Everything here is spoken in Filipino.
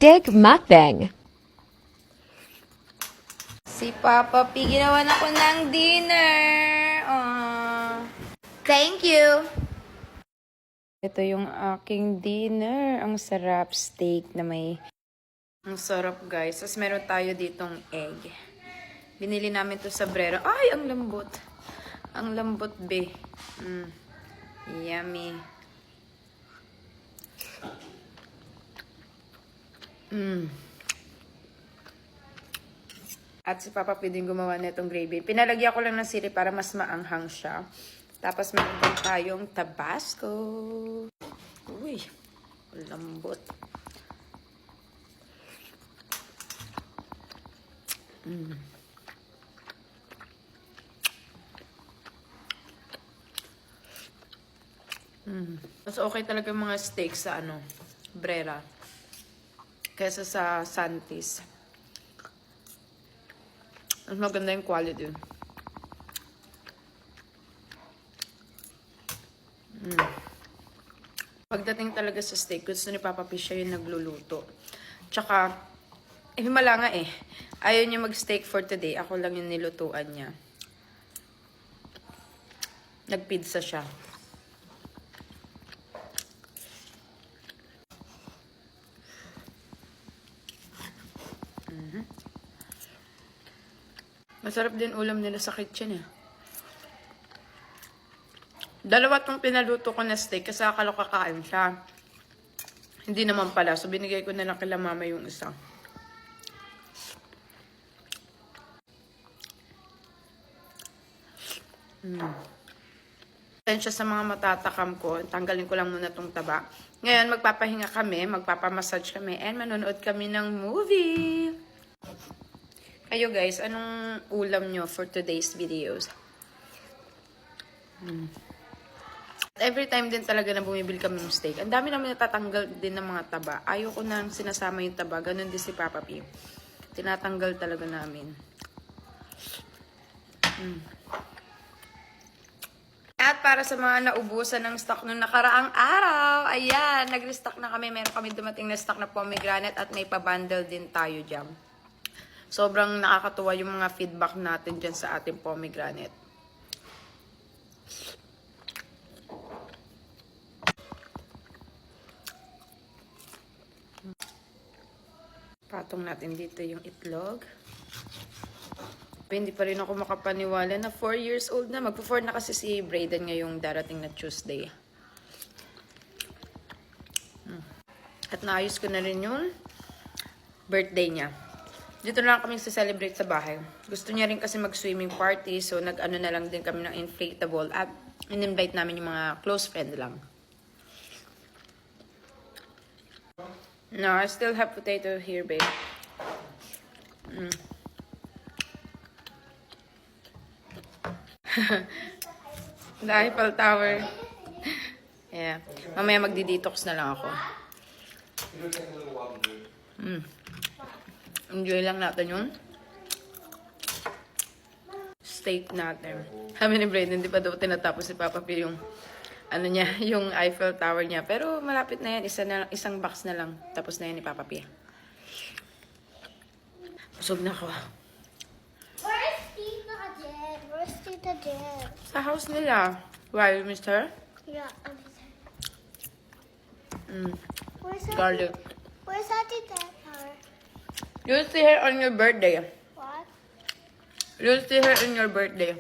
Stick Mukbang. Si Papa P, ginawa na ko ng dinner. Thank you. Ito yung aking dinner. Ang sarap, steak na may... Ang sarap, guys. Tapos meron tayo ditong egg. Binili namin to sa Brera. Ay, ang lambot. Ang lambot, be. Yummy. At si Papa pwedeng gumawa na itong gravy. Pinalagyan ko lang ng sili para mas maanghang siya. Tapos meron din tayong Tabasco. Uy, lambot. Mas okay talaga yung mga steak sa Brera. Kaysa sa Santis. Mas maganda yung quality. Pagdating talaga sa steak, gusto ni Papa P siya yung nagluluto. Tsaka, himala nga eh. Ayaw niya mag-steak for today. Ako lang yung nilutuan niya. Nagpizza siya. Masarap din ulam nila sa kitchen eh. Dalawa tong pinaluto ko na steak kasi akala ko kakain siya. Hindi naman pala. So binigay ko na lang kila mama yung isa. Tensya sa mga matatakam ko. Tanggalin ko lang muna tong taba. Ngayon magpapahinga kami, magpapamassage kami, and manonood kami ng movie. Kayo guys, anong ulam nyo for today's videos? Every time din talaga na bumibili kami ng steak, ang dami namin natatanggal din ng mga taba. Ayoko na sinasama yung taba. Ganun din si Papa P. Tinatanggal talaga namin. At para sa mga naubusan ng stock nung nakaraang araw, ayan, nag-restock na kami. Meron kami dumating na stock na pomegranate at may pa-bundle din tayo dyan. Sobrang nakakatuwa yung mga feedback natin dyan sa ating pomegranate. Patong natin dito yung itlog. Hindi pa rin ako makapaniwala na 4 years old na. Magpo-4 na kasi si Brayden ngayong darating na Tuesday. At naayos ko na rin yung birthday niya. Dito na lang kami celebrate sa bahay. Gusto niya rin kasi mag-swimming party. So, nag-ano na lang din kami ng inflatable. At in-invite namin yung mga close friend lang. No, I still have potato here, babe. The Eiffel Tower. Yeah. Mamaya magdi-detox na lang ako. Enjoy lang natin yun. Steak natin. Kami ni Brayden, hindi pa daw tinatapos si Papa P yung niya, yung Eiffel Tower niya. Pero malapit na yan. Isang box na lang. Tapos na yan ni Papa P. Busog na ako. Where's Tita Jen? Where's Tita Jen? Sa house nila. Why, mister? Yeah, Where's that? Garlic. Where's that Tita Jen? You'll see her on your birthday. What? You'll see her on your birthday.